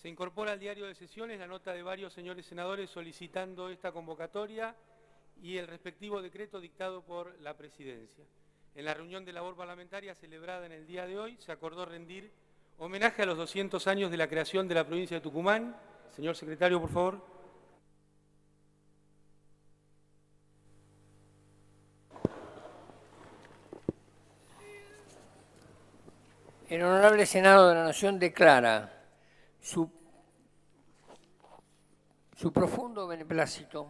Se incorpora al diario de sesiones la nota de varios señores senadores solicitando esta convocatoria y el respectivo decreto dictado por la Presidencia. En la reunión de labor parlamentaria celebrada en el día de hoy se acordó rendir homenaje a los 200 años de la creación de la provincia de Tucumán. Señor secretario, por favor. El Honorable Senado de la Nación declara su profundo beneplácito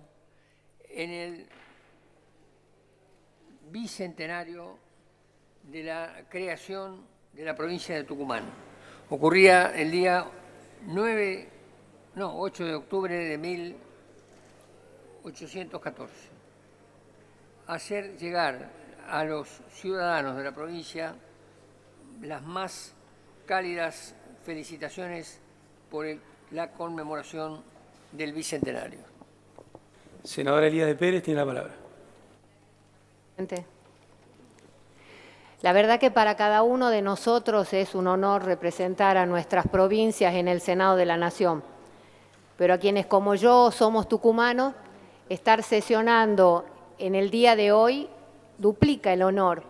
en el bicentenario de la creación de la provincia de Tucumán. Ocurría el día 8 de octubre de 1814. Hacer llegar a los ciudadanos de la provincia las más cálidas felicitaciones por la conmemoración del bicentenario. Senadora Elías de Pérez tiene la palabra. La verdad que para cada uno de nosotros es un honor representar a nuestras provincias en el Senado de la Nación. Pero a quienes como yo somos tucumanos, estar sesionando en el día de hoy duplica el honor,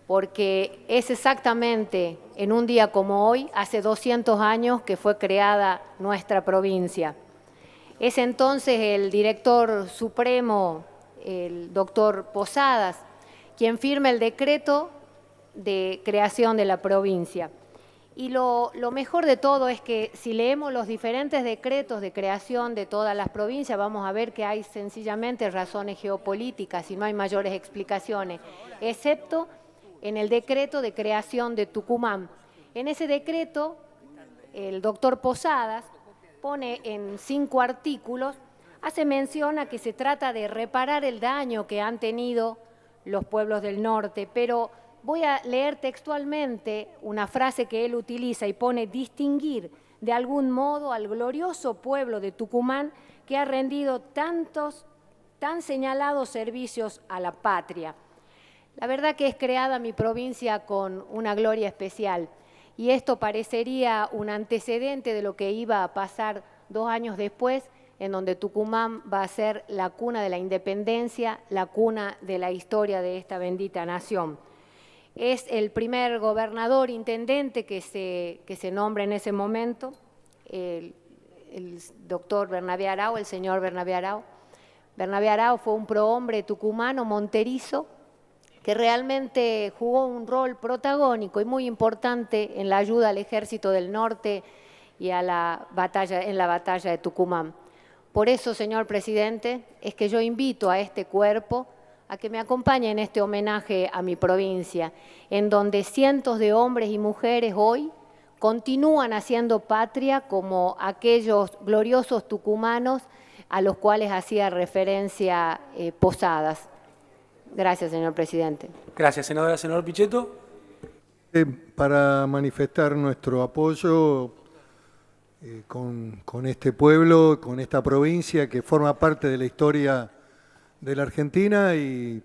porque es exactamente en un día como hoy, hace 200 años que fue creada nuestra provincia. Es entonces el director supremo, el doctor Posadas, quien firma el decreto de creación de la provincia. Y lo mejor de todo es que si leemos los diferentes decretos de creación de todas las provincias, vamos a ver que hay sencillamente razones geopolíticas y no hay mayores explicaciones, excepto en el decreto de creación de Tucumán. En ese decreto, el doctor Posadas pone en 5 artículos, hace mención a que se trata de reparar el daño que han tenido los pueblos del norte, pero voy a leer textualmente una frase que él utiliza y pone: distinguir de algún modo al glorioso pueblo de Tucumán que ha rendido tan señalados servicios a la patria. La verdad que es creada mi provincia con una gloria especial y esto parecería un antecedente de lo que iba a pasar 2 años después, en donde Tucumán va a ser la cuna de la independencia, la cuna de la historia de esta bendita nación. Es el primer gobernador intendente que se nombra en ese momento, el doctor Bernabé Arau, el señor Bernabé Arau. Bernabé Arau fue un prohombre tucumano monterizo que realmente jugó un rol protagónico y muy importante en la ayuda al Ejército del Norte y en la batalla de Tucumán. Por eso, señor presidente, es que yo invito a este cuerpo a que me acompañe en este homenaje a mi provincia, en donde cientos de hombres y mujeres hoy continúan haciendo patria como aquellos gloriosos tucumanos a los cuales hacía referencia Posadas. Gracias, señor presidente. Gracias, senadora. Senador Pichetto. Para manifestar nuestro apoyo con este pueblo, con esta provincia que forma parte de la historia de la Argentina y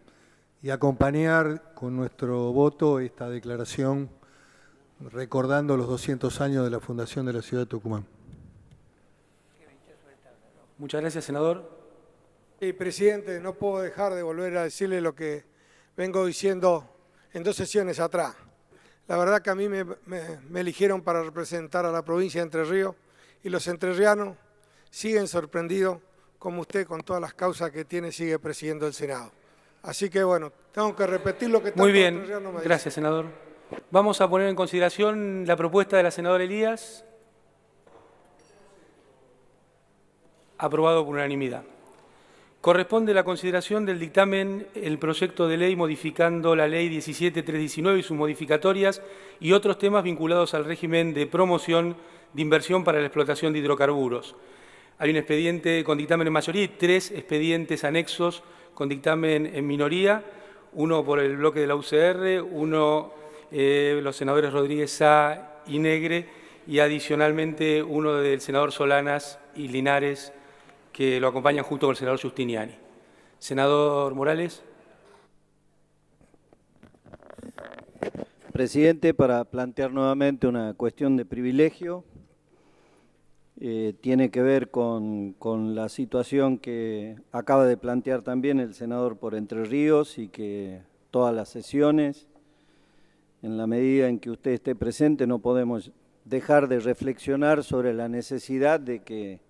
acompañar con nuestro voto esta declaración recordando los 200 años de la fundación de la ciudad de Tucumán. Muchas gracias, senador. Sí, presidente, no puedo dejar de volver a decirle lo que vengo diciendo en 2 sesiones atrás. La verdad que a mí me eligieron para representar a la provincia de Entre Ríos y los entrerrianos siguen sorprendidos como usted con todas las causas que tiene sigue presidiendo el Senado. Así que bueno, tengo que repetir lo que tanto Muy bien, entrerriano me dice. gracias, senador. Vamos a poner en consideración la propuesta de la senadora Elías. Aprobado por unanimidad. Corresponde la consideración del dictamen el proyecto de ley modificando la Ley 17.319 y sus modificatorias y otros temas vinculados al régimen de promoción de inversión para la explotación de hidrocarburos. Hay un expediente con dictamen en mayoría y 3 expedientes anexos con dictamen en minoría, uno por el bloque de la UCR, uno los senadores Rodríguez Sá y Negre y adicionalmente uno del senador Solanas y Linares, que lo acompañan junto con el senador Giustiniani. Senador Morales. Presidente, para plantear nuevamente una cuestión de privilegio, tiene que ver con la situación que acaba de plantear también el senador por Entre Ríos y que todas las sesiones, en la medida en que usted esté presente, no podemos dejar de reflexionar sobre la necesidad de que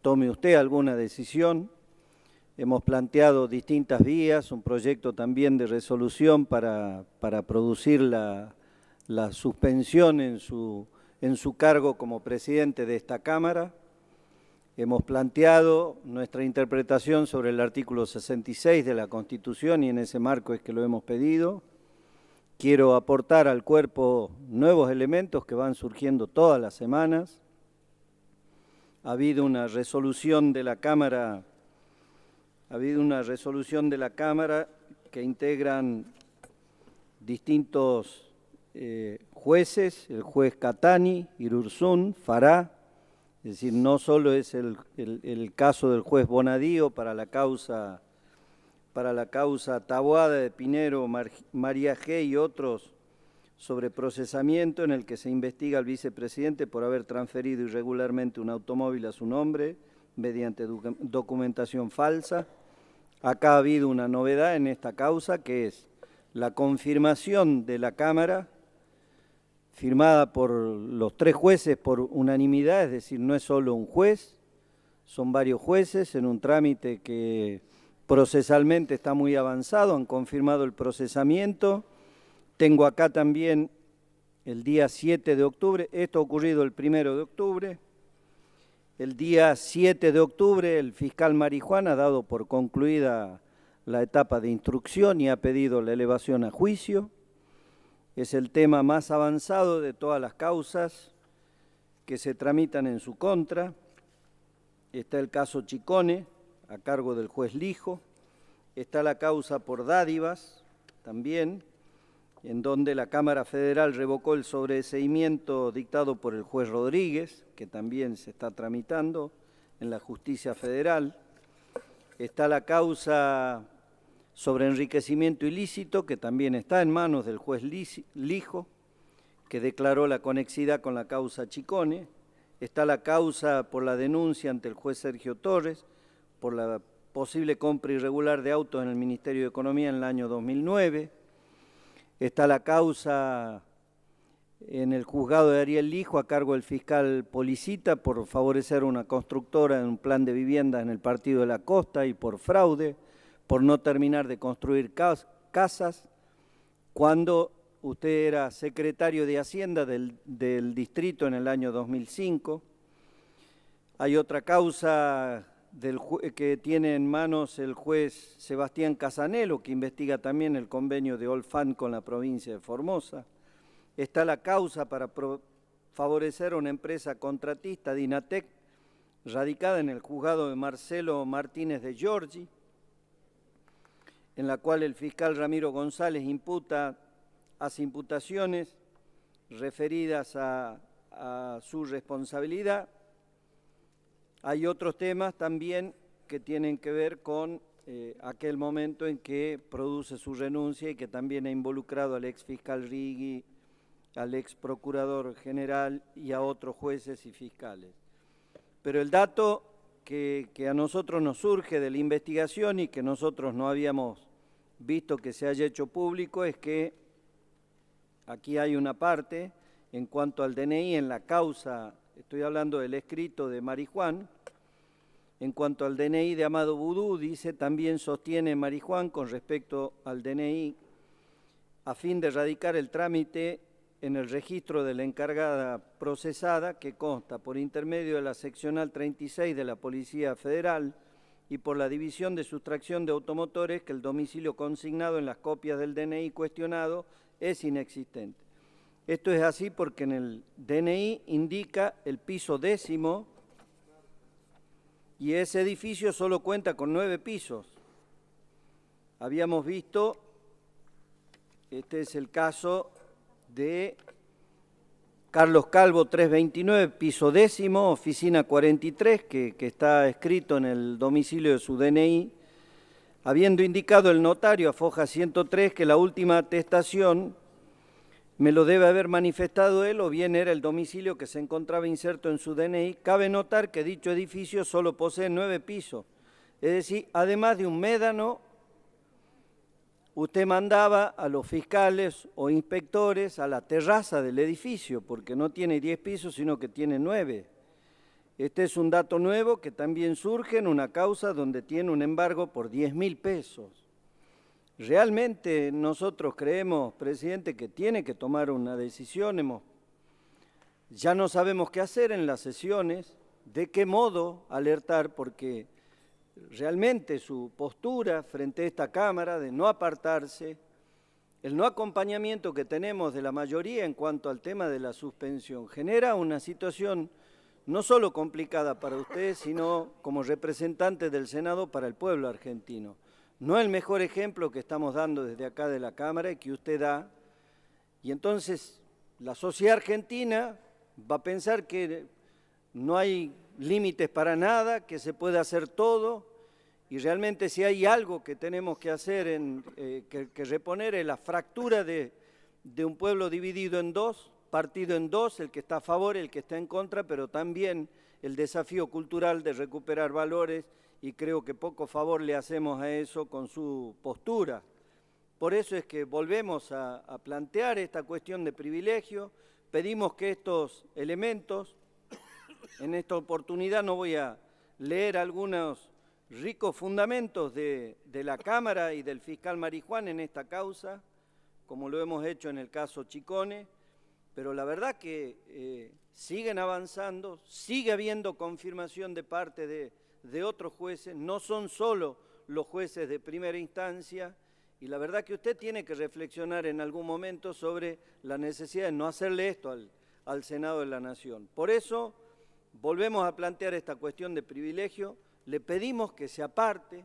tome usted alguna decisión. Hemos planteado distintas vías, un proyecto también de resolución para producir la suspensión en su cargo como presidente de esta Cámara. Hemos planteado nuestra interpretación sobre el artículo 66 de la Constitución y en ese marco es que lo hemos pedido. Quiero aportar al cuerpo nuevos elementos que van surgiendo todas las semanas. Ha habido una resolución de la Cámara, que integran distintos jueces, el juez Catani, Irursun, Fará, es decir, no solo es el caso del juez Bonadío para la causa Taboada de Pinero, María G. y otros sobre procesamiento en el que se investiga al vicepresidente por haber transferido irregularmente un automóvil a su nombre mediante documentación falsa. Acá ha habido una novedad en esta causa que es la confirmación de la Cámara firmada por los 3 jueces por unanimidad, es decir, no es solo un juez, son varios jueces en un trámite que procesalmente está muy avanzado, han confirmado el procesamiento. Tengo acá también el día 7 de octubre, esto ha ocurrido el 1 de octubre, el día 7 de octubre el fiscal Marijuán ha dado por concluida la etapa de instrucción y ha pedido la elevación a juicio. Es el tema más avanzado de todas las causas que se tramitan en su contra. Está el caso Chicone, a cargo del juez Lijo. Está la causa por dádivas, también, en donde la Cámara Federal revocó el sobreseimiento dictado por el juez Rodríguez, que también se está tramitando en la Justicia Federal. Está la causa sobre enriquecimiento ilícito, que también está en manos del juez Lijo, que declaró la conexidad con la causa Chicone. Está la causa por la denuncia ante el juez Sergio Torres por la posible compra irregular de autos en el Ministerio de Economía en el año 2009. Está la causa en el juzgado de Ariel Lijo a cargo del fiscal Policita por favorecer una constructora en un plan de viviendas en el Partido de la Costa y por fraude, por no terminar de construir casas, cuando usted era secretario de Hacienda del distrito en el año 2005. Hay otra causa que tiene en manos el juez Sebastián Casanelo, que investiga también el convenio de Olfan con la provincia de Formosa. Está la causa para favorecer a una empresa contratista, Dinatec, radicada en el juzgado de Marcelo Martínez de Giorgi, en la cual el fiscal Ramiro González hace imputaciones referidas a su responsabilidad. Hay otros temas también que tienen que ver con aquel momento en que produce su renuncia y que también ha involucrado al ex fiscal Rigui, al ex procurador general y a otros jueces y fiscales. Pero el dato que a nosotros nos surge de la investigación y que nosotros no habíamos visto que se haya hecho público es que aquí hay una parte en cuanto al DNI en la causa, estoy hablando del escrito de Marijuán, en cuanto al DNI de Amado Vudú, dice, también sostiene Marijuán con respecto al DNI, a fin de radicar el trámite en el registro de la encargada procesada, que consta por intermedio de la seccional 36 de la Policía Federal y por la División de Sustracción de Automotores, que el domicilio consignado en las copias del DNI cuestionado es inexistente. Esto es así porque en el DNI indica el piso 10º y ese edificio solo cuenta con 9 pisos. Habíamos visto, este es el caso de Carlos Calvo 329, piso 10º, oficina 43, que está escrito en el domicilio de su DNI, habiendo indicado el notario a foja 103 que la última atestación me lo debe haber manifestado él o bien era el domicilio que se encontraba inserto en su DNI. Cabe notar que dicho edificio solo posee 9 pisos. Es decir, además de un médano, usted mandaba a los fiscales o inspectores a la terraza del edificio, porque no tiene 10 pisos, sino que tiene 9. Este es un dato nuevo que también surge en una causa donde tiene un embargo por 10.000 pesos. Realmente nosotros creemos, presidente, que tiene que tomar una decisión. Ya no sabemos qué hacer en las sesiones, de qué modo alertar, porque realmente su postura frente a esta Cámara de no apartarse, el no acompañamiento que tenemos de la mayoría en cuanto al tema de la suspensión, genera una situación no solo complicada para ustedes, sino como representantes del Senado para el pueblo argentino. No es el mejor ejemplo que estamos dando desde acá de la Cámara y que usted da, y entonces la sociedad argentina va a pensar que no hay límites para nada, que se puede hacer todo, y realmente si hay algo que tenemos que hacer, que reponer, es la fractura de un pueblo dividido en dos, partido en dos, el que está a favor, el que está en contra, pero también el desafío cultural de recuperar valores, y creo que poco favor le hacemos a eso con su postura. Por eso es que volvemos a plantear esta cuestión de privilegio, pedimos que estos elementos, en esta oportunidad no voy a leer algunos ricos fundamentos de la Cámara y del fiscal Marijuán en esta causa, como lo hemos hecho en el caso Chicone, pero la verdad que siguen avanzando, sigue habiendo confirmación de parte de otros jueces, no son solo los jueces de primera instancia, y la verdad que usted tiene que reflexionar en algún momento sobre la necesidad de no hacerle esto al Senado de la Nación. Por eso volvemos a plantear esta cuestión de privilegio, le pedimos que se aparte,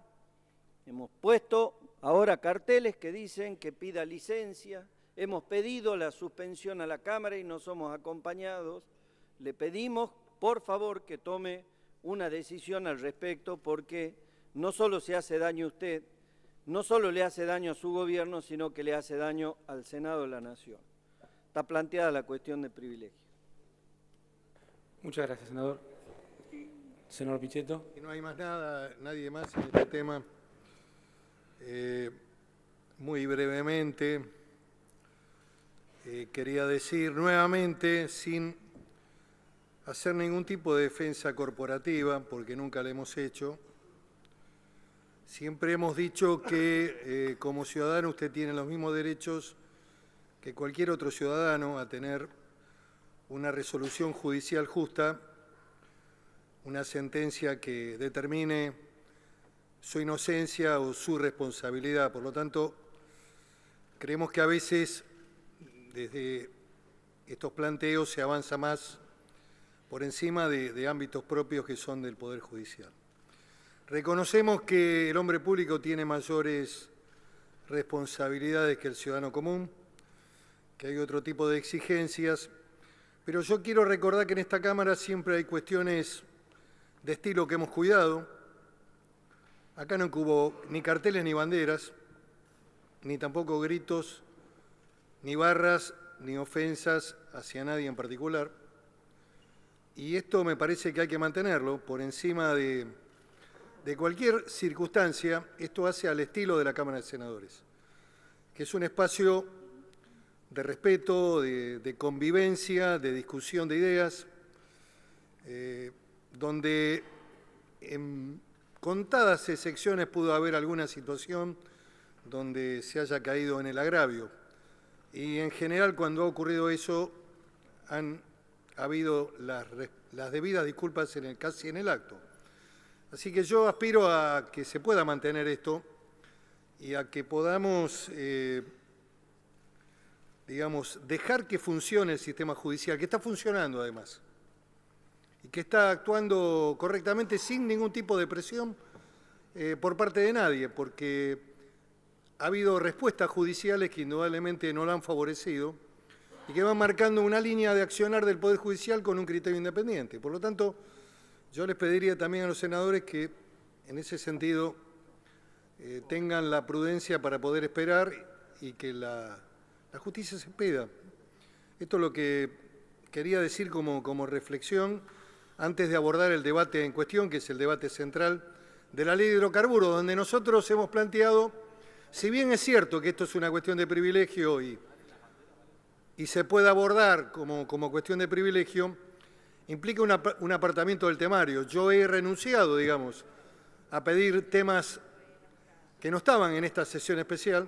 hemos puesto ahora carteles que dicen que pida licencia, hemos pedido la suspensión a la Cámara y no somos acompañados, le pedimos por favor que tome una decisión al respecto porque no solo se hace daño a usted, no solo le hace daño a su gobierno, sino que le hace daño al Senado de la Nación. Está planteada la cuestión de privilegio. Muchas gracias, senador. Senador Pichetto. Y no hay más nada, nadie más en este tema. Muy brevemente, quería decir nuevamente, sin hacer ningún tipo de defensa corporativa, porque nunca la hemos hecho, siempre hemos dicho que como ciudadano usted tiene los mismos derechos que cualquier otro ciudadano a tener una resolución judicial justa, una sentencia que determine su inocencia o su responsabilidad. Por lo tanto, creemos que a veces desde estos planteos se avanza más por encima de ámbitos propios que son del Poder Judicial. Reconocemos que el hombre público tiene mayores responsabilidades que el ciudadano común, que hay otro tipo de exigencias, pero yo quiero recordar que en esta Cámara siempre hay cuestiones de estilo que hemos cuidado. Acá no hubo ni carteles ni banderas, ni tampoco gritos, ni barras, ni ofensas hacia nadie en particular. Y esto me parece que hay que mantenerlo por encima de cualquier circunstancia. Esto hace al estilo de la Cámara de Senadores, que es un espacio de respeto, de convivencia, de discusión de ideas, donde en contadas excepciones pudo haber alguna situación donde se haya caído en el agravio. Y en general, cuando ha ocurrido eso, han habido las debidas disculpas casi en el acto. Así que yo aspiro a que se pueda mantener esto y a que podamos, digamos, dejar que funcione el sistema judicial, que está funcionando además, y que está actuando correctamente sin ningún tipo de presión por parte de nadie, porque ha habido respuestas judiciales que indudablemente no lo han favorecido y que van marcando una línea de accionar del Poder Judicial con un criterio independiente. Por lo tanto, yo les pediría también a los senadores que, en ese sentido, tengan la prudencia para poder esperar y que la justicia se expida. Esto es lo que quería decir como reflexión antes de abordar el debate en cuestión, que es el debate central de la ley de hidrocarburos, donde nosotros hemos planteado, si bien es cierto que esto es una cuestión de privilegio y se puede abordar como cuestión de privilegio, implica un apartamiento del temario. Yo he renunciado, digamos, a pedir temas que no estaban en esta sesión especial,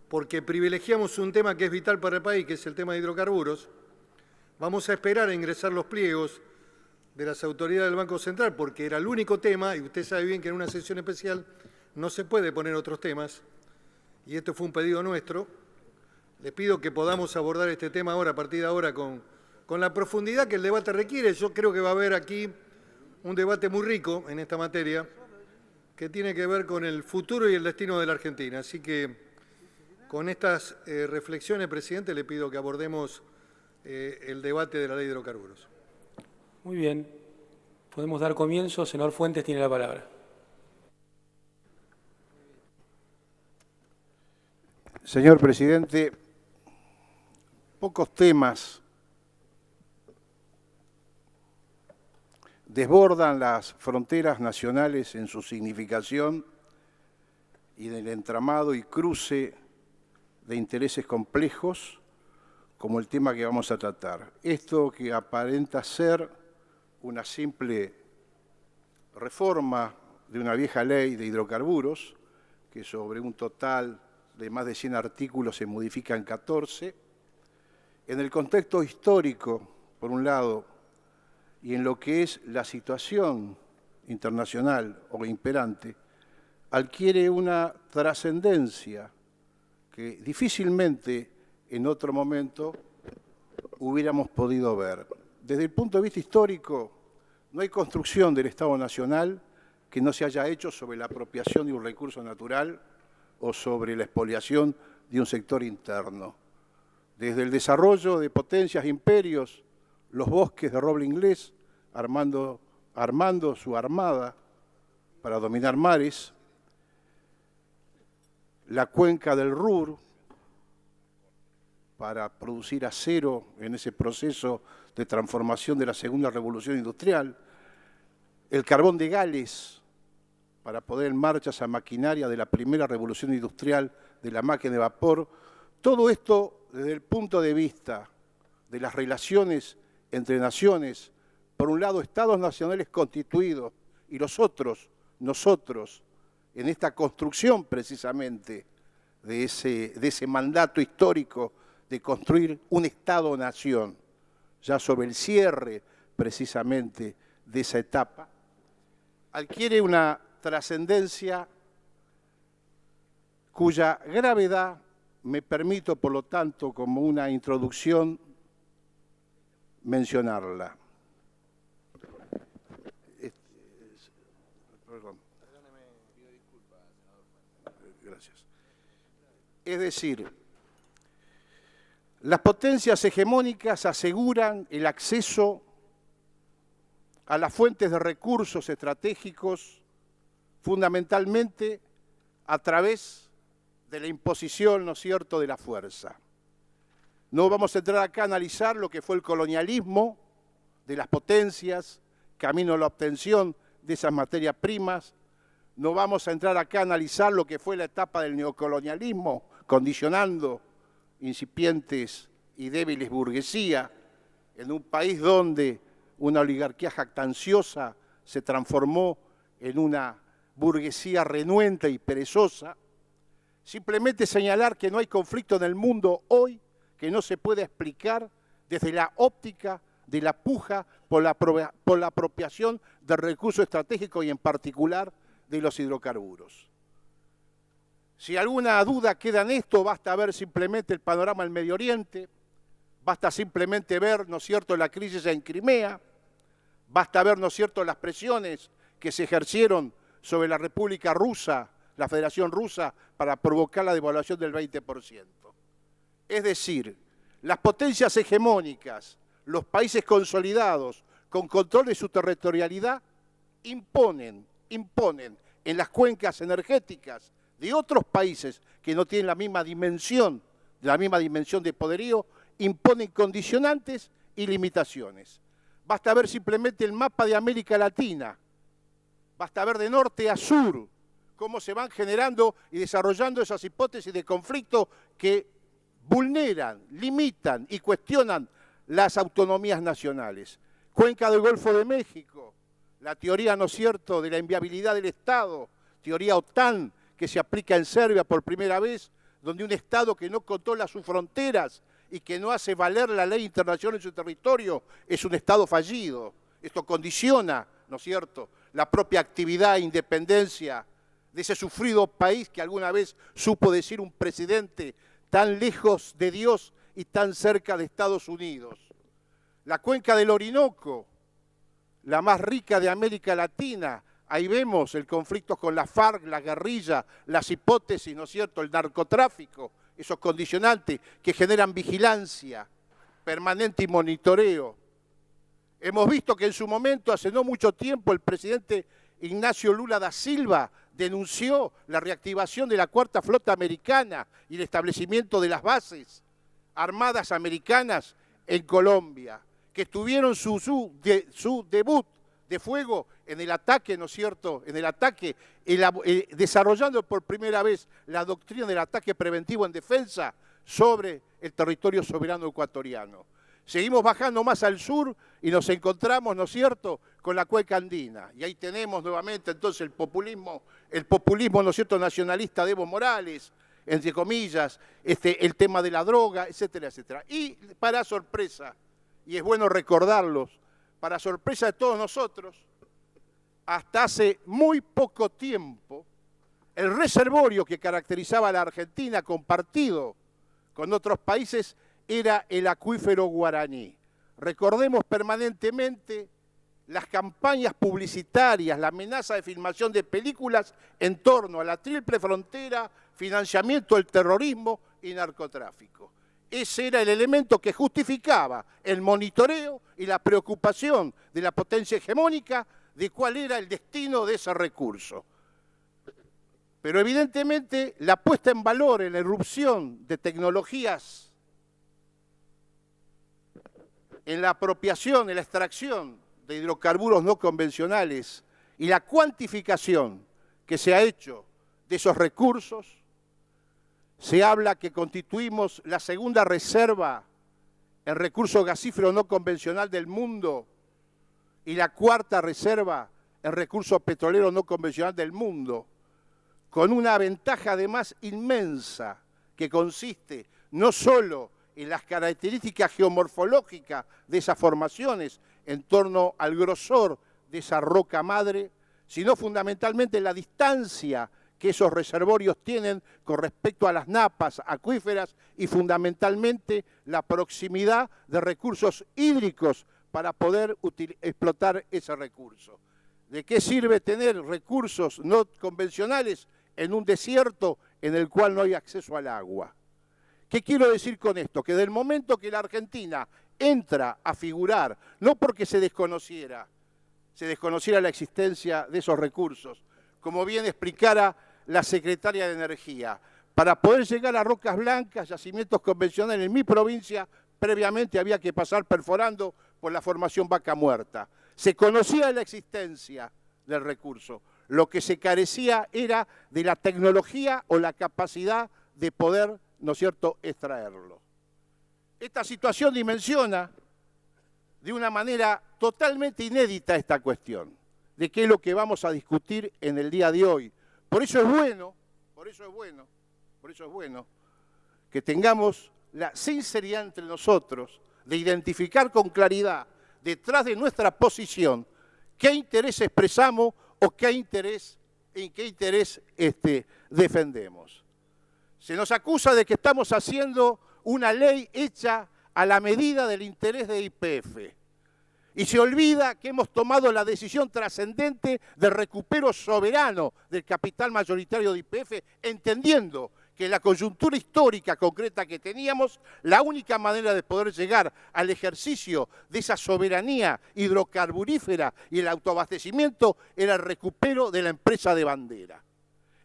porque privilegiamos un tema que es vital para el país, que es el tema de hidrocarburos. Vamos a esperar a ingresar los pliegos de las autoridades del Banco Central, porque era el único tema, y usted sabe bien que en una sesión especial no se puede poner otros temas, y esto fue un pedido nuestro. Les pido que podamos abordar este tema ahora, a partir de ahora, con la profundidad que el debate requiere. Yo creo que va a haber aquí un debate muy rico en esta materia, que tiene que ver con el futuro y el destino de la Argentina. Así que, con estas reflexiones, presidente, le pido que abordemos el debate de la ley de hidrocarburos. Muy bien. Podemos dar comienzo. Senador Fuentes tiene la palabra. Señor presidente, pocos temas desbordan las fronteras nacionales en su significación y del entramado y cruce de intereses complejos como el tema que vamos a tratar. Esto que aparenta ser una simple reforma de una vieja ley de hidrocarburos, que sobre un total de más de 100 artículos se modifican 14, en el contexto histórico, por un lado, y en lo que es la situación internacional o imperante, adquiere una trascendencia que difícilmente en otro momento hubiéramos podido ver. Desde el punto de vista histórico, no hay construcción del Estado Nacional que no se haya hecho sobre la apropiación de un recurso natural o sobre la expoliación de un sector interno. Desde el desarrollo de potencias e imperios, los bosques de roble inglés, armando su armada para dominar mares, la cuenca del Ruhr para producir acero en ese proceso de transformación de la segunda revolución industrial, el carbón de Gales para poner en marcha esa maquinaria de la primera revolución industrial de la máquina de vapor. Todo esto desde el punto de vista de las relaciones entre naciones, por un lado estados nacionales constituidos y los otros, nosotros, en esta construcción precisamente de ese mandato histórico de construir un Estado-nación, ya sobre el cierre precisamente de esa etapa, adquiere una trascendencia cuya gravedad me permito, por lo tanto, como una introducción, mencionarla. Gracias. Es decir, las potencias hegemónicas aseguran el acceso a las fuentes de recursos estratégicos fundamentalmente a través de la imposición, ¿no es cierto?, de la fuerza. No vamos a entrar acá a analizar lo que fue el colonialismo de las potencias, camino a la obtención de esas materias primas. No vamos a entrar acá a analizar lo que fue la etapa del neocolonialismo, condicionando incipientes y débiles burguesía en un país donde una oligarquía jactanciosa se transformó en una burguesía renuente y perezosa. Simplemente señalar que no hay conflicto en el mundo hoy que no se puede explicar desde la óptica de la puja por la apropiación del recurso estratégico y en particular de los hidrocarburos. Si alguna duda queda en esto, basta ver simplemente el panorama del Medio Oriente, basta simplemente ver, ¿no es cierto?, la crisis en Crimea, basta ver, ¿no es cierto?, las presiones que se ejercieron sobre la República Rusa, la Federación Rusa, para provocar la devaluación del 20%. Es decir, las potencias hegemónicas, los países consolidados con control de su territorialidad, imponen en las cuencas energéticas de otros países que no tienen la misma dimensión de poderío, imponen condicionantes y limitaciones. Basta ver simplemente el mapa de América Latina, basta ver de norte a sur cómo se van generando y desarrollando esas hipótesis de conflicto que vulneran, limitan y cuestionan las autonomías nacionales. Cuenca del Golfo de México, la teoría, ¿no es cierto?, de la inviabilidad del Estado, teoría OTAN que se aplica en Serbia por primera vez, donde un Estado que no controla sus fronteras y que no hace valer la ley internacional en su territorio es un Estado fallido. Esto condiciona, ¿no es cierto?, la propia actividad e independencia de ese sufrido país que alguna vez supo decir un presidente tan lejos de Dios y tan cerca de Estados Unidos. La cuenca del Orinoco, la más rica de América Latina, ahí vemos el conflicto con la FARC, la guerrilla, las hipótesis, ¿no es cierto?, el narcotráfico, esos condicionantes que generan vigilancia permanente y monitoreo. Hemos visto que en su momento, hace no mucho tiempo, el presidente Ignacio Lula da Silva denunció la reactivación de la Cuarta Flota Americana y el establecimiento de las bases armadas americanas en Colombia, que tuvieron su debut de fuego en el ataque, ¿no es cierto?, en el ataque, desarrollando por primera vez la doctrina del ataque preventivo en defensa sobre el territorio soberano ecuatoriano. Seguimos bajando más al sur y nos encontramos, ¿no es cierto?, con la cuenca andina. Y ahí tenemos nuevamente entonces el populismo, ¿no es cierto?, nacionalista de Evo Morales, entre comillas, el tema de la droga, etcétera, etcétera. Y para sorpresa, y es bueno recordarlos, para sorpresa de todos nosotros, hasta hace muy poco tiempo, el reservorio que caracterizaba a la Argentina compartido con otros países era el acuífero guaraní. Recordemos permanentemente las campañas publicitarias, la amenaza de filmación de películas en torno a la triple frontera, financiamiento del terrorismo y narcotráfico. Ese era el elemento que justificaba el monitoreo y la preocupación de la potencia hegemónica de cuál era el destino de ese recurso. Pero evidentemente la puesta en valor en la irrupción de tecnologías, en la apropiación, en la extracción de hidrocarburos no convencionales y la cuantificación que se ha hecho de esos recursos, se habla que constituimos la segunda reserva en recurso gasífero no convencional del mundo y la cuarta reserva en recurso petrolero no convencional del mundo, con una ventaja además inmensa que consiste no solo en las características geomorfológicas de esas formaciones en torno al grosor de esa roca madre, sino fundamentalmente en la distancia que esos reservorios tienen con respecto a las napas acuíferas y fundamentalmente la proximidad de recursos hídricos para poder explotar ese recurso. ¿De qué sirve tener recursos no convencionales en un desierto en el cual no hay acceso al agua? ¿Qué quiero decir con esto? Que del momento que la Argentina entra a figurar, no porque se desconociera la existencia de esos recursos, como bien explicara la secretaria de Energía, para poder llegar a Rocas Blancas, yacimientos convencionales en mi provincia, previamente había que pasar perforando por la formación Vaca Muerta. Se conocía la existencia del recurso, lo que se carecía era de la tecnología o la capacidad de poder, ¿no es cierto?, extraerlo. Esta situación dimensiona de una manera totalmente inédita esta cuestión, de qué es lo que vamos a discutir en el día de hoy. Por eso es bueno que tengamos la sinceridad entre nosotros de identificar con claridad, detrás de nuestra posición, qué interés expresamos o en qué interés defendemos. Se nos acusa de que estamos haciendo una ley hecha a la medida del interés de YPF. Y se olvida que hemos tomado la decisión trascendente del recupero soberano del capital mayoritario de YPF, entendiendo que en la coyuntura histórica concreta que teníamos, la única manera de poder llegar al ejercicio de esa soberanía hidrocarburífera y el autoabastecimiento era el recupero de la empresa de bandera.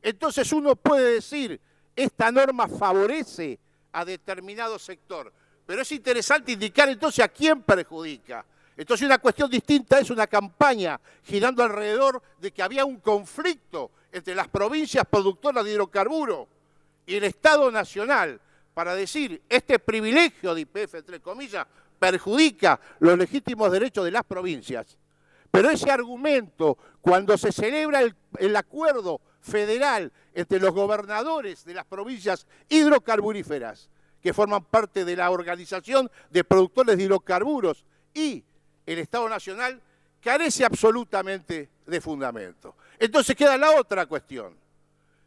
Entonces uno puede decir, esta norma favorece a determinado sector, Pero es interesante indicar entonces a quién perjudica. Entonces una cuestión distinta es una campaña girando alrededor de que había un conflicto entre las provincias productoras de hidrocarburos y el Estado Nacional para decir este privilegio de YPF, entre comillas, perjudica los legítimos derechos de las provincias. Pero ese argumento, cuando se celebra el acuerdo federal entre los gobernadores de las provincias hidrocarburíferas, que forman parte de la Organización de Productores de Hidrocarburos, y el Estado Nacional, carece absolutamente de fundamento. Entonces queda la otra cuestión.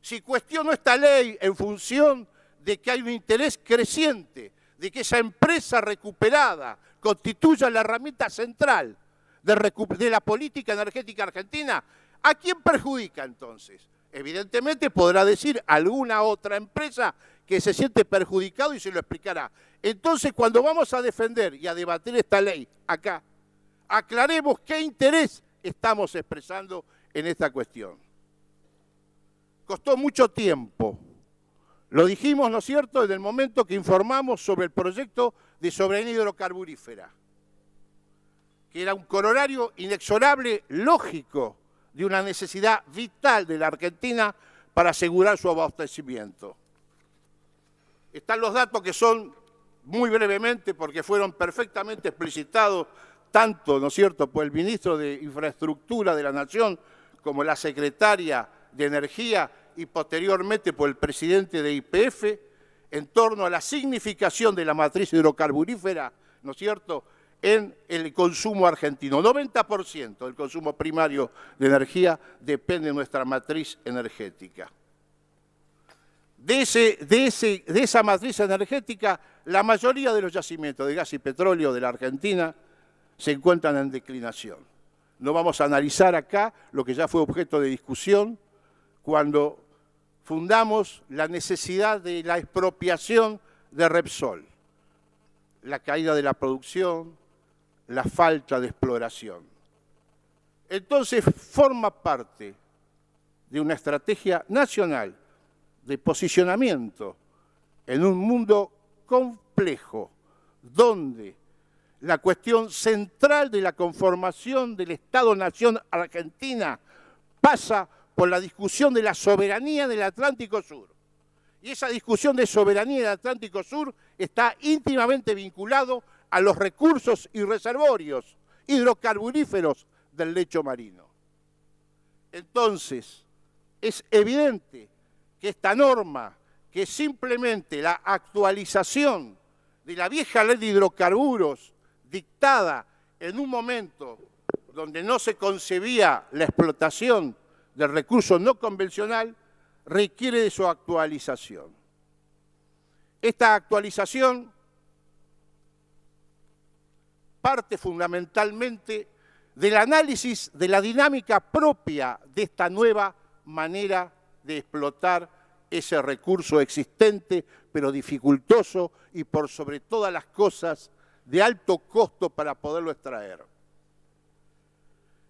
Si cuestiono esta ley en función de que hay un interés creciente, de que esa empresa recuperada constituya la herramienta central de la política energética argentina, ¿a quién perjudica entonces? Evidentemente podrá decir alguna otra empresa que se siente perjudicado y se lo explicará. Entonces, cuando vamos a defender y a debatir esta ley acá, aclaremos qué interés estamos expresando en esta cuestión. Costó mucho tiempo. Lo dijimos, ¿no es cierto?, en el momento que informamos sobre el proyecto de soberanía hidrocarburífera, que era un corolario inexorable, lógico, de una necesidad vital de la Argentina para asegurar su abastecimiento. Están los datos que son, muy brevemente, porque fueron perfectamente explicitados, tanto, ¿no es cierto?, por el ministro de Infraestructura de la Nación, como la secretaria de Energía, y posteriormente por el presidente de YPF, en torno a la significación de la matriz hidrocarburífera, ¿no es cierto?, en el consumo argentino. 90% del consumo primario de energía depende de nuestra matriz energética. De esa matriz energética, la mayoría de los yacimientos de gas y petróleo de la Argentina se encuentran en declinación. No vamos a analizar acá lo que ya fue objeto de discusión cuando fundamos la necesidad de la expropiación de Repsol, la caída de la producción, la falta de exploración. Entonces forma parte de una estrategia nacional de posicionamiento en un mundo complejo, donde la cuestión central de la conformación del Estado-Nación Argentina pasa por la discusión de la soberanía del Atlántico Sur. Y esa discusión de soberanía del Atlántico Sur está íntimamente vinculado a los recursos y reservorios hidrocarburíferos del lecho marino. Entonces, es evidente que esta norma, que es simplemente la actualización de la vieja ley de hidrocarburos dictada en un momento donde no se concebía la explotación del recurso no convencional, requiere de su actualización. Esta actualización parte fundamentalmente del análisis de la dinámica propia de esta nueva manera de explotar ese recurso existente, pero dificultoso y por sobre todas las cosas de alto costo para poderlo extraer.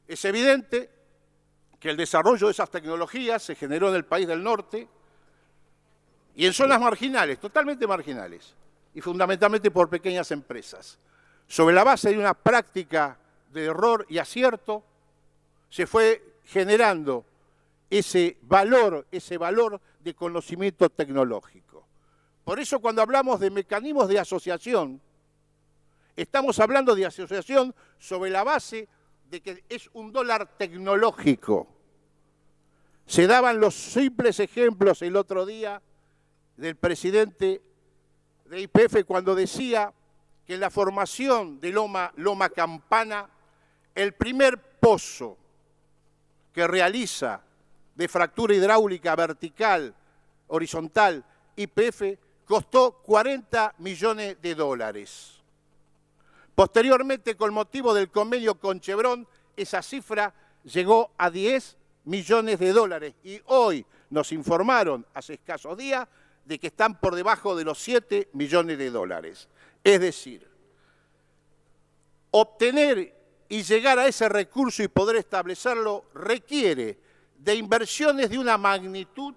Es evidente que el desarrollo de esas tecnologías se generó en el país del norte y en zonas marginales, totalmente marginales, y fundamentalmente por pequeñas empresas. Sobre la base de una práctica de error y acierto, se fue generando ese valor de conocimiento tecnológico. Por eso cuando hablamos de mecanismos de asociación, estamos hablando de asociación sobre la base de que es un dólar tecnológico. Se daban los simples ejemplos el otro día del presidente de YPF cuando decía que en la formación de Loma Campana, el primer pozo que realiza de fractura hidráulica vertical, horizontal, YPF, costó 40 millones de dólares. Posteriormente, con motivo del convenio con Chevron, esa cifra llegó a 10 millones de dólares. Y hoy nos informaron, hace escasos días, de que están por debajo de los 7 millones de dólares. Es decir, obtener y llegar a ese recurso y poder establecerlo requiere de inversiones de una magnitud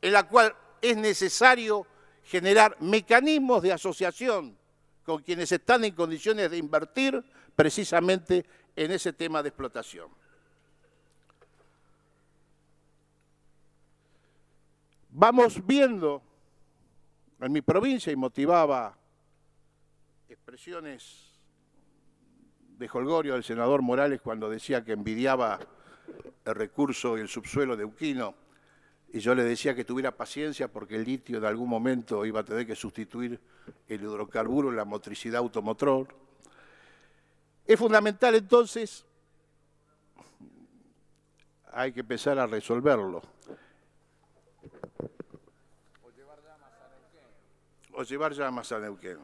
en la cual es necesario generar mecanismos de asociación con quienes están en condiciones de invertir precisamente en ese tema de explotación. Vamos viendo en mi provincia, y motivaba expresiones de jolgorio del senador Morales cuando decía que envidiaba el recurso y el subsuelo de Uquino, y yo le decía que tuviera paciencia porque el litio en algún momento iba a tener que sustituir el hidrocarburo en la motricidad automotor. Es fundamental entonces, hay que empezar a resolverlo. O llevar llamas a Neuquén.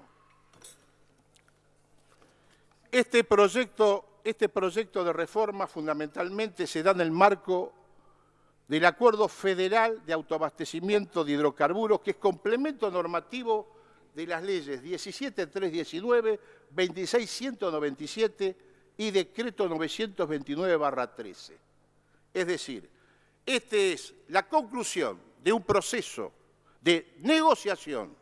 Este proyecto de reforma fundamentalmente se da en el marco del Acuerdo Federal de Autoabastecimiento de Hidrocarburos, que es complemento normativo de las leyes 17.319, 26.197 y Decreto 929/13. Es decir, esta es la conclusión de un proceso de negociación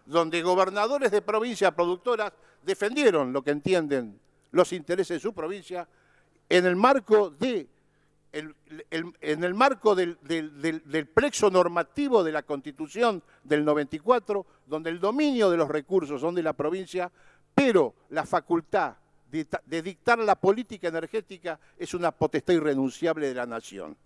donde gobernadores de provincias productoras defendieron lo que entienden los intereses de su provincia en el marco del plexo normativo de la Constitución del 94, donde el dominio de los recursos son de la provincia, pero la facultad de dictar la política energética es una potestad irrenunciable de la nación.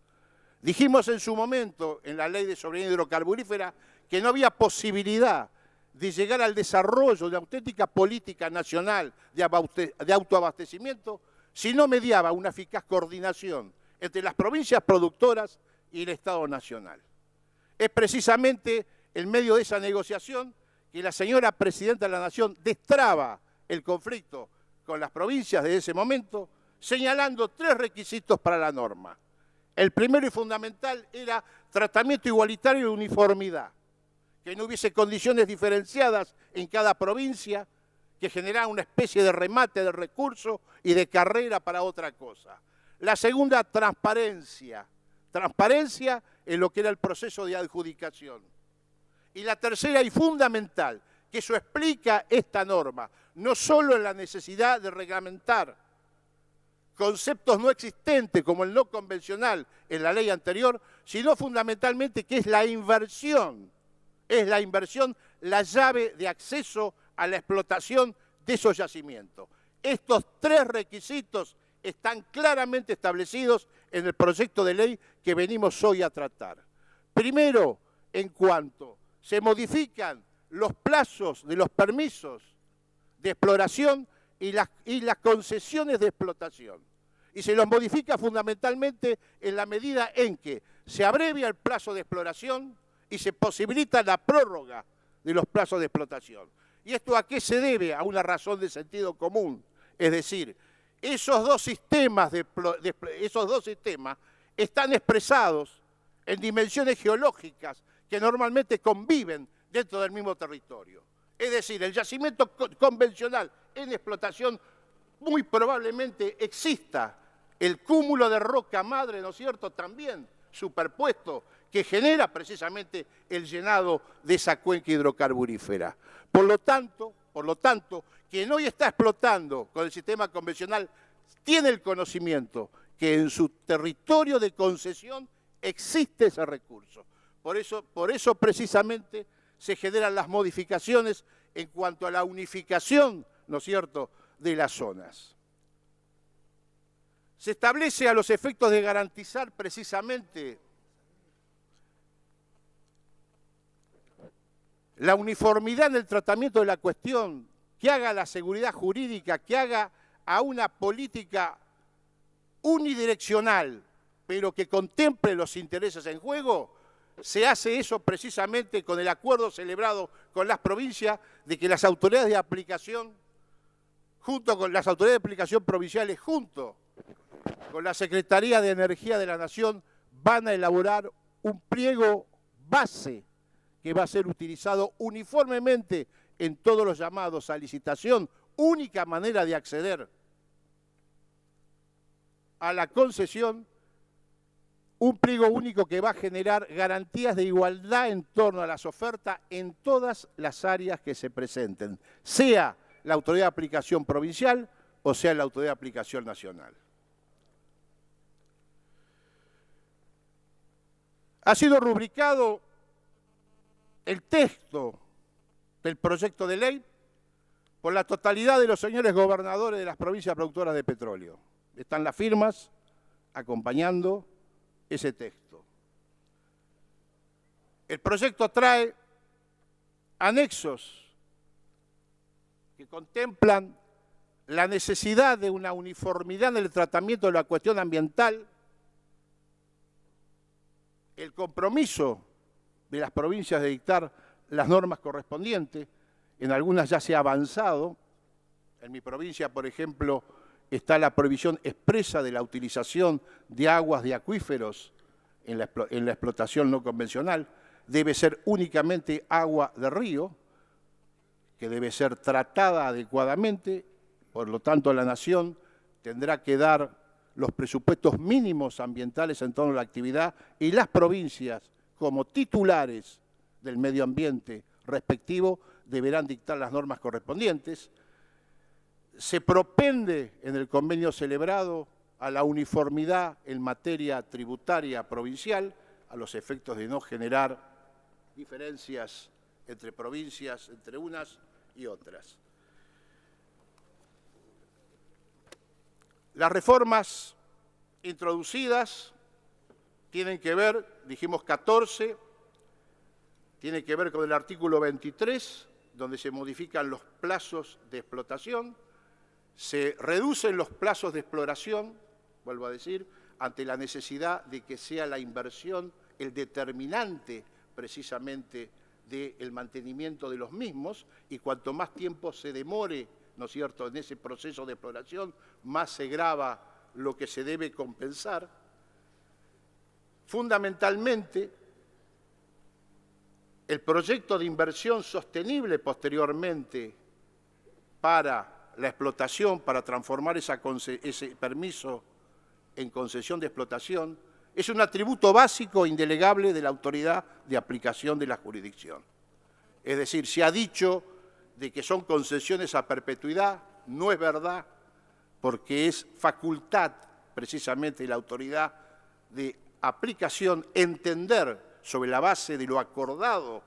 Dijimos en su momento, en la Ley de Soberanía Hidrocarburífera, que no había posibilidad de llegar al desarrollo de auténtica política nacional de autoabastecimiento si no mediaba una eficaz coordinación entre las provincias productoras y el Estado Nacional. Es precisamente en medio de esa negociación que la señora Presidenta de la Nación destraba el conflicto con las provincias de ese momento, señalando 3 requisitos para la norma. El primero y fundamental era tratamiento igualitario y uniformidad, que no hubiese condiciones diferenciadas en cada provincia, que generara una especie de remate de recursos y de carrera para otra cosa. La segunda, transparencia en lo que era el proceso de adjudicación. Y la tercera y fundamental, que eso explica esta norma, no solo en la necesidad de reglamentar conceptos no existentes como el no convencional en la ley anterior, sino fundamentalmente que es la inversión, la llave de acceso a la explotación de esos yacimientos. Estos 3 requisitos están claramente establecidos en el proyecto de ley que venimos hoy a tratar. Primero, en cuanto se modifican los plazos de los permisos de exploración y las concesiones de explotación. Y se los modifica fundamentalmente en la medida en que se abrevia el plazo de exploración y se posibilita la prórroga de los plazos de explotación. ¿Y esto a qué se debe? A una razón de sentido común. Es decir, esos dos sistemas están expresados en dimensiones geológicas que normalmente conviven dentro del mismo territorio. Es decir, el yacimiento convencional en explotación muy probablemente exista el cúmulo de roca madre, ¿no es cierto?, también superpuesto, que genera precisamente el llenado de esa cuenca hidrocarburífera. Por lo tanto, quien hoy está explotando con el sistema convencional tiene el conocimiento que en su territorio de concesión existe ese recurso. Por eso precisamente se generan las modificaciones en cuanto a la unificación, ¿no es cierto?, de las zonas. Se establece a los efectos de garantizar precisamente la uniformidad en el tratamiento de la cuestión, que haga la seguridad jurídica, que haga a una política unidireccional, pero que contemple los intereses en juego. Se hace eso precisamente con el acuerdo celebrado con las provincias de que las autoridades de aplicación, junto con las autoridades de aplicación provinciales, junto con la Secretaría de Energía de la Nación, van a elaborar un pliego base que va a ser utilizado uniformemente en todos los llamados a licitación, única manera de acceder a la concesión, un pliego único que va a generar garantías de igualdad en torno a las ofertas en todas las áreas que se presenten, sea la autoridad de aplicación provincial o sea la autoridad de aplicación nacional. Ha sido rubricado el texto del proyecto de ley por la totalidad de los señores gobernadores de las provincias productoras de petróleo. Están las firmas acompañando ese texto. El proyecto trae anexos que contemplan la necesidad de una uniformidad en el tratamiento de la cuestión ambiental, el compromiso de las provincias de dictar las normas correspondientes. En algunas ya se ha avanzado. En mi provincia, por ejemplo, está la prohibición expresa de la utilización de aguas de acuíferos en la explotación no convencional. Debe ser únicamente agua de río, que debe ser tratada adecuadamente. Por lo tanto, la Nación tendrá que dar los presupuestos mínimos ambientales en torno a la actividad y las provincias, como titulares del medio ambiente respectivo, deberán dictar las normas correspondientes. Se propende en el convenio celebrado a la uniformidad en materia tributaria provincial, a los efectos de no generar diferencias entre provincias, entre unas y otras. Las reformas introducidas tienen que ver, dijimos 14, tiene que ver con el artículo 23, donde se modifican los plazos de explotación, se reducen los plazos de exploración, vuelvo a decir, ante la necesidad de que sea la inversión el determinante precisamente del mantenimiento de los mismos, y cuanto más tiempo se demore, ¿no es cierto?, en ese proceso de exploración, más se grava lo que se debe compensar. Fundamentalmente, el proyecto de inversión sostenible posteriormente para la explotación, para transformar ese permiso en concesión de explotación, es un atributo básico e indelegable de la autoridad de aplicación de la jurisdicción. Es decir, se ha dicho de que son concesiones a perpetuidad, no es verdad, porque es facultad precisamente de la autoridad de aplicación entender sobre la base de lo acordado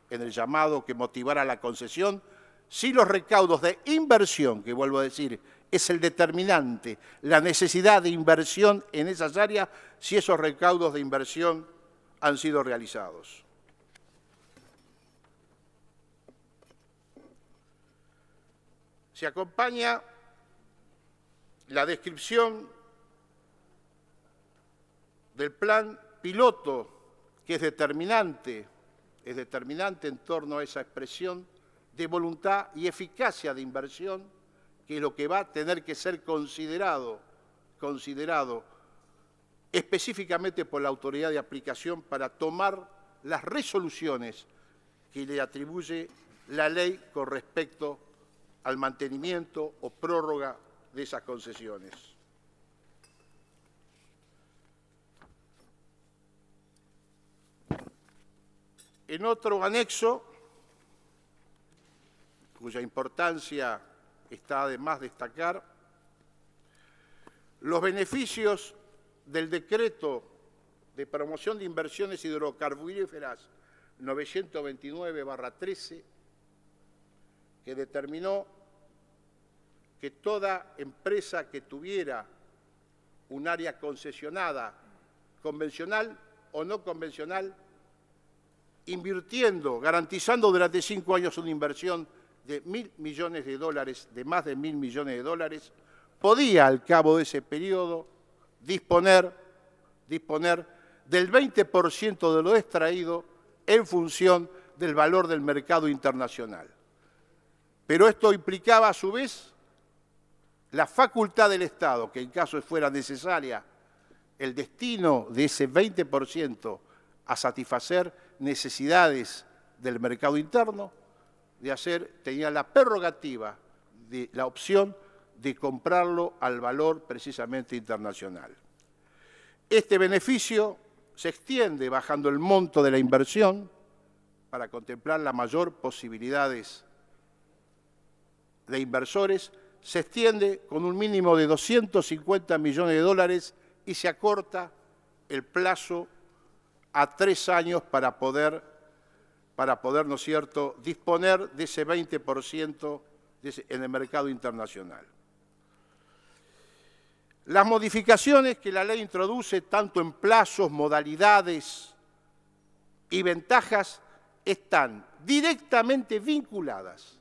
en el llamado que motivara la concesión, si los recaudos de inversión, que vuelvo a decir, es el determinante, la necesidad de inversión en esas áreas, si esos recaudos de inversión han sido realizados. Se acompaña la descripción del plan piloto, que es determinante en torno a esa expresión de voluntad y eficacia de inversión, que es lo que va a tener que ser considerado específicamente por la autoridad de aplicación para tomar las resoluciones que le atribuye la ley con respecto al mantenimiento o prórroga de esas concesiones. En otro anexo, cuya importancia está de más destacar, los beneficios del decreto de promoción de inversiones hidrocarburíferas 929/13, que determinó que toda empresa que tuviera un área concesionada, convencional o no convencional, invirtiendo, garantizando durante 5 años una inversión de $1.000 millones, de más de $1.000 millones, podía al cabo de ese periodo disponer del 20% de lo extraído en función del valor del mercado internacional. Pero esto implicaba a su vez la facultad del Estado, que en caso fuera necesaria el destino de ese 20% a satisfacer necesidades del mercado interno, tenía la prerrogativa de la opción de comprarlo al valor precisamente internacional. Este beneficio se extiende bajando el monto de la inversión para contemplar las mayores posibilidades de inversores se extiende con un mínimo de 250 millones de dólares y se acorta el plazo a 3 años para poder, ¿no es cierto?, disponer de ese 20% en el mercado internacional. Las modificaciones que la ley introduce, tanto en plazos, modalidades y ventajas, están directamente vinculadas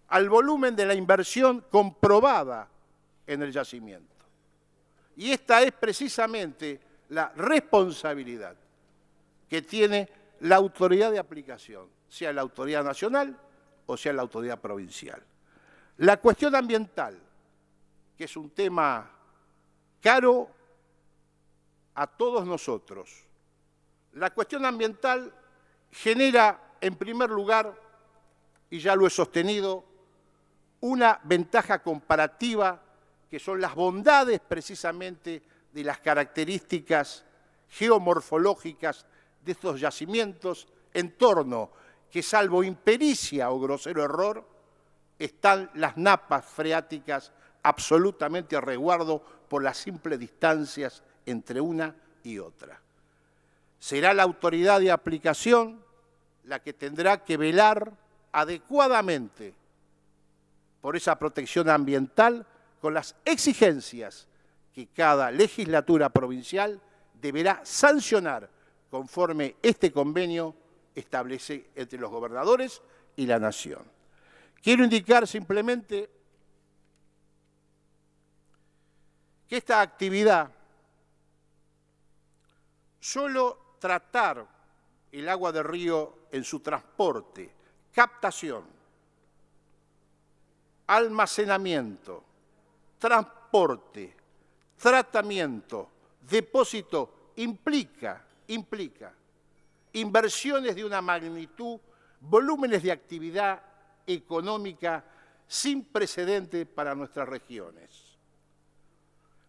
al volumen de la inversión comprobada en el yacimiento. Y esta es precisamente la responsabilidad que tiene la autoridad de aplicación, sea la autoridad nacional o sea la autoridad provincial. La cuestión ambiental, que es un tema caro a todos nosotros. La cuestión ambiental genera, en primer lugar, y ya lo he sostenido, una ventaja comparativa que son las bondades precisamente de las características geomorfológicas de estos yacimientos, en torno que, salvo impericia o grosero error, están las napas freáticas absolutamente a resguardo por las simples distancias entre una y otra. Será la autoridad de aplicación la que tendrá que velar adecuadamente por esa protección ambiental con las exigencias que cada legislatura provincial deberá sancionar conforme este convenio establece entre los gobernadores y la Nación. Quiero indicar simplemente que esta actividad, solo tratar el agua de río en su transporte, captación, almacenamiento, transporte, tratamiento, depósito, implica inversiones de una magnitud, volúmenes de actividad económica sin precedente para nuestras regiones.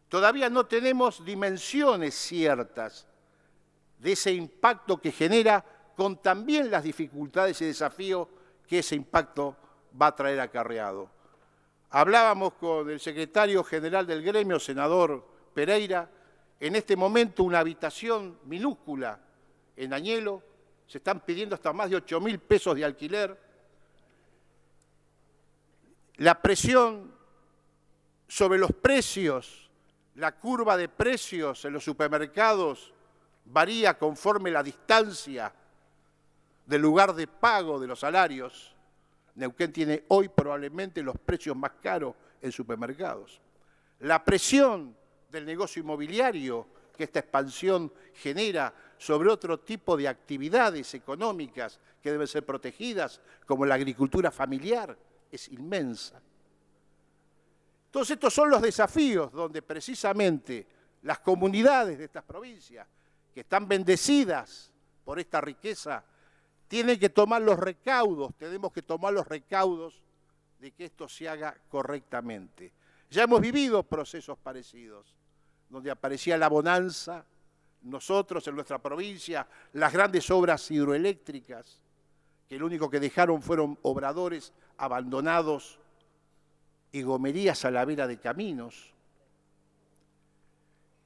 Todavía no tenemos dimensiones ciertas de ese impacto que genera, con también las dificultades y desafíos que ese impacto va a traer acarreado. Hablábamos con el secretario general del gremio, senador Pereira, en este momento una habitación minúscula en Añelo, se están pidiendo hasta más de 8.000 pesos de alquiler. La presión sobre los precios, la curva de precios en los supermercados varía conforme la distancia del lugar de pago de los salarios. Neuquén tiene hoy probablemente los precios más caros en supermercados. La presión del negocio inmobiliario que esta expansión genera sobre otro tipo de actividades económicas que deben ser protegidas, como la agricultura familiar, es inmensa. Todos estos son los desafíos donde precisamente las comunidades de estas provincias, que están bendecidas por esta riqueza, tienen que tomar los recaudos, tenemos que tomar los recaudos de que esto se haga correctamente. Ya hemos vivido procesos parecidos, donde aparecía la bonanza, nosotros en nuestra provincia, las grandes obras hidroeléctricas, que lo único que dejaron fueron obradores abandonados y gomerías a la vera de caminos.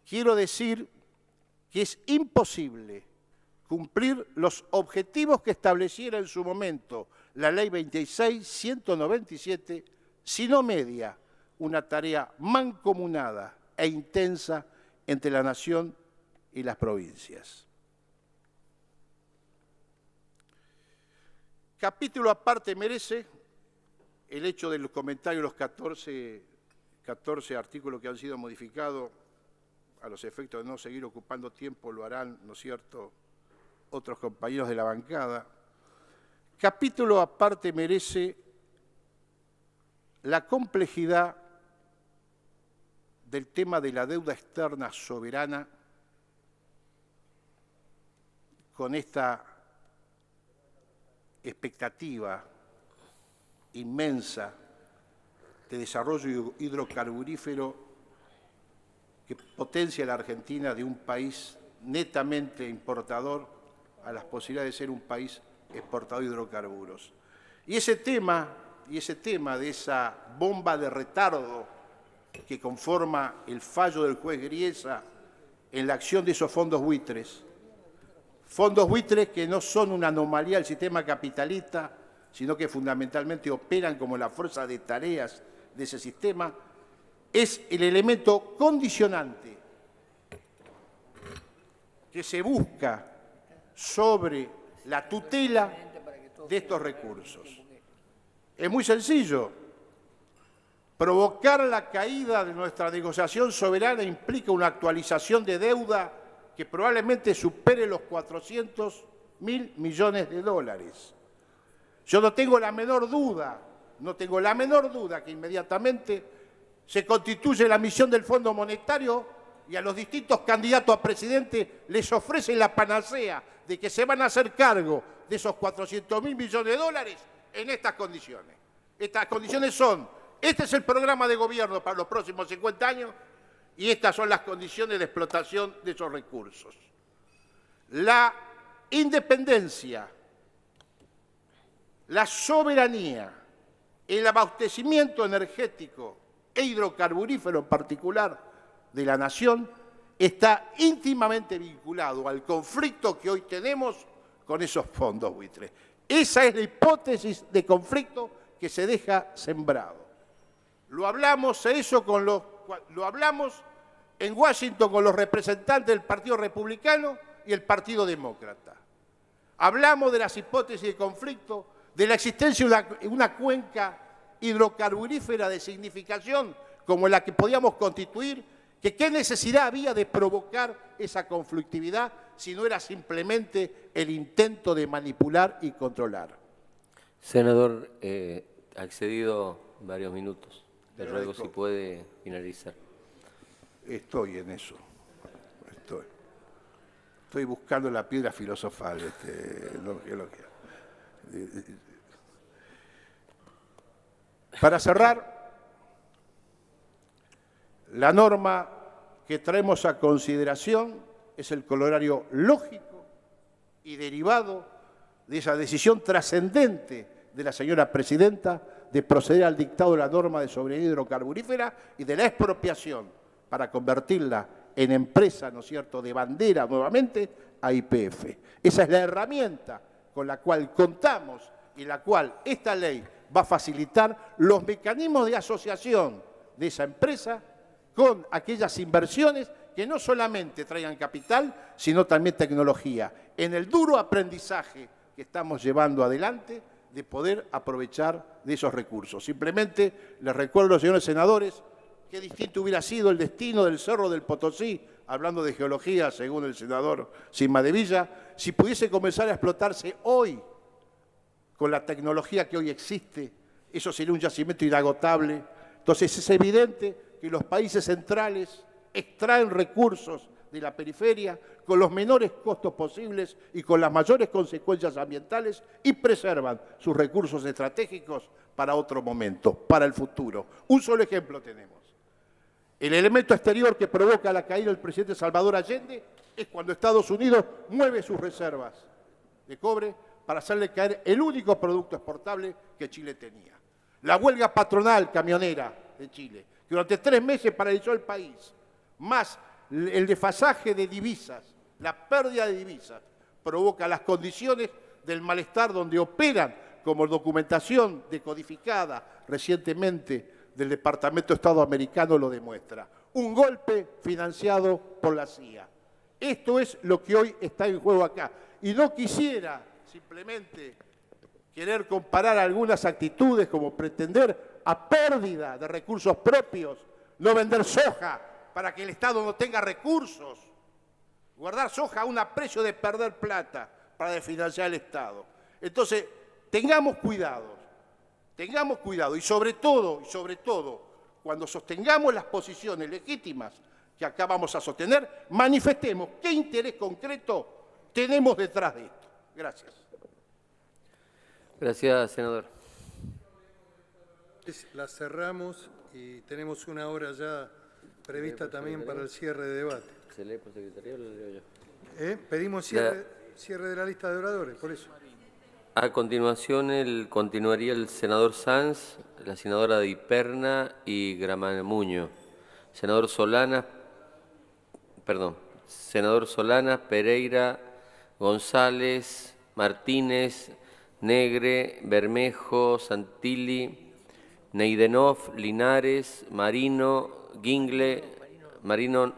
Quiero decir que es imposible cumplir los objetivos que estableciera en su momento la Ley 26.197 si no media una tarea mancomunada e intensa entre la Nación y las provincias. Capítulo aparte merece el hecho de los comentarios, los 14 artículos que han sido modificados, a los efectos de no seguir ocupando tiempo, lo harán, ¿no es cierto?, otros compañeros de la bancada. Capítulo aparte merece la complejidad del tema de la deuda externa soberana con esta expectativa inmensa de desarrollo hidrocarburífero que potencia la Argentina de un país netamente importador a las posibilidades de ser un país exportador de hidrocarburos. Y ese tema y ese tema de esa bomba de retardo que conforma el fallo del juez Griesa en la acción de esos fondos buitres que no son una anomalía del sistema capitalista, sino que fundamentalmente operan como la fuerza de tareas de ese sistema, es el elemento condicionante que se busca sobre la tutela de estos recursos. Es muy sencillo. Provocar la caída de nuestra negociación soberana implica una actualización de deuda que probablemente supere los 400.000 millones de dólares. Yo no tengo la menor duda que inmediatamente se constituye la misión del Fondo Monetario y a los distintos candidatos a presidente les ofrecen la panacea de que se van a hacer cargo de esos 400.000 millones de dólares en estas condiciones. Estas condiciones son, este es el programa de gobierno para los próximos 50 años y estas son las condiciones de explotación de esos recursos. La independencia, la soberanía, el abastecimiento energético e hidrocarburífero en particular de la nación está íntimamente vinculado al conflicto que hoy tenemos con esos fondos buitres. Esa es la hipótesis de conflicto que se deja sembrado. Lo hablamos en Washington con los representantes del Partido Republicano y el Partido Demócrata. Hablamos de las hipótesis de conflicto, de la existencia de una cuenca hidrocarburífera de significación como la que podíamos constituir, que qué necesidad había de provocar esa conflictividad si no era simplemente el intento de manipular y controlar. Senador, ha excedido varios minutos. Le ruego si puede finalizar. Estoy en eso. Estoy buscando la piedra filosofal. Para cerrar, la norma que traemos a consideración es el corolario lógico y derivado de esa decisión trascendente de la señora presidenta de proceder al dictado de la norma de soberanía hidrocarburífera y de la expropiación para convertirla en empresa, ¿no es cierto?, de bandera nuevamente a YPF. Esa es la herramienta con la cual contamos y la cual esta ley va a facilitar los mecanismos de asociación de esa empresa con aquellas inversiones que no solamente traigan capital, sino también tecnología, en el duro aprendizaje que estamos llevando adelante de poder aprovechar de esos recursos. Simplemente les recuerdo, a los señores senadores, qué distinto hubiera sido el destino del Cerro del Potosí, hablando de geología, según el senador Cimadevilla, si pudiese comenzar a explotarse hoy con la tecnología que hoy existe. Eso sería un yacimiento inagotable. Entonces es evidente que los países centrales extraen recursos de la periferia con los menores costos posibles y con las mayores consecuencias ambientales y preservan sus recursos estratégicos para otro momento, para el futuro. Un solo ejemplo tenemos. El elemento exterior que provoca la caída del presidente Salvador Allende es cuando Estados Unidos mueve sus reservas de cobre para hacerle caer el único producto exportable que Chile tenía. La huelga patronal camionera de Chile, que durante 3 meses paralizó el país, más el desfasaje de divisas, la pérdida de divisas, provoca las condiciones del malestar donde operan, como documentación decodificada recientemente del Departamento de Estado americano lo demuestra. Un golpe financiado por la CIA. Esto es lo que hoy está en juego acá. Y no quisiera simplemente querer comparar algunas actitudes como pretender a pérdida de recursos propios, no vender soja para que el Estado no tenga recursos, guardar soja a un precio de perder plata para desfinanciar el Estado. Entonces, tengamos cuidado y sobre todo, cuando sostengamos las posiciones legítimas que acá vamos a sostener, manifestemos qué interés concreto tenemos detrás de esto. Gracias. Gracias, senador. La cerramos y tenemos una hora ya prevista también para el cierre de debate. ¿Se lee por secretaría o lo leo yo? Pedimos cierre de la lista de oradores, por eso. A continuación, continuaría el senador Sanz, la senadora Di Perna y Gramamuño. Senador Solanas, Pereira, González, Martínez, Negre, Bermejo, Santilli, Neidenov, Linares, Marino, Gingle, Marino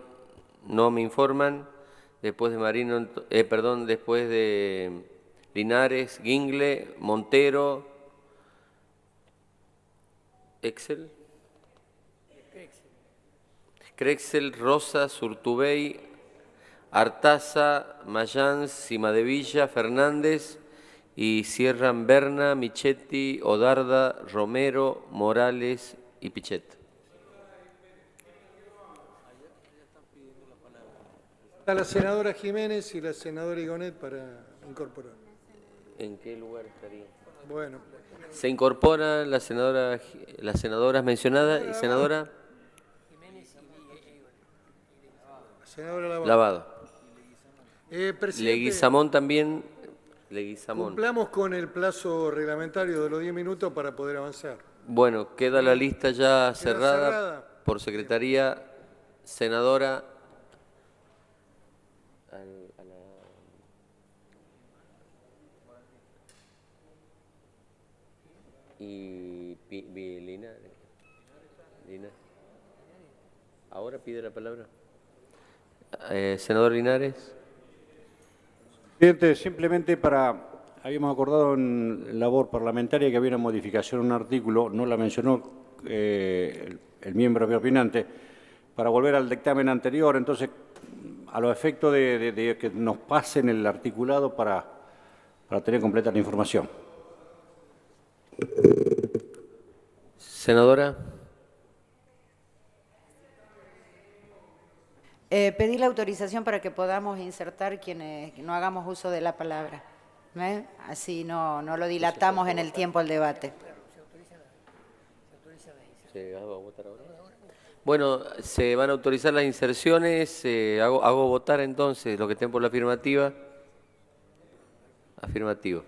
no me informan, después de Marino, después de Linares, Gingle, Montero, Crexel, Rosas, Urtubey, Artaza, Mayans, Cimadevilla, Fernández y cierran Berna, Michetti, Odarda, Romero, Morales y Pichet. A la senadora Jiménez y la senadora Igonet para incorporar. ¿En qué lugar estaría? Bueno. Se incorporan las senadoras mencionadas y senadora Senadora Lavado. Presidente, Leguizamón también. Leguizamón. cumplamos con el plazo reglamentario de los 10 minutos para poder avanzar. Bueno, queda la lista ya cerrada por secretaría. Senadora y Linares. Ahora pide la palabra. Senador Linares. Presidente, simplemente habíamos acordado en labor parlamentaria que había una modificación en un artículo, no la mencionó el miembro opinante, para volver al dictamen anterior, entonces, a los efectos de que nos pasen el articulado para tener completa la información. Senadora. Pedir la autorización para que podamos insertar quienes no hagamos uso de la palabra. Así no lo dilatamos en el tiempo al debate. ¿Se va a votar ahora? Bueno, se van a autorizar las inserciones. Hago votar entonces los que estén por la afirmativa. Afirmativo.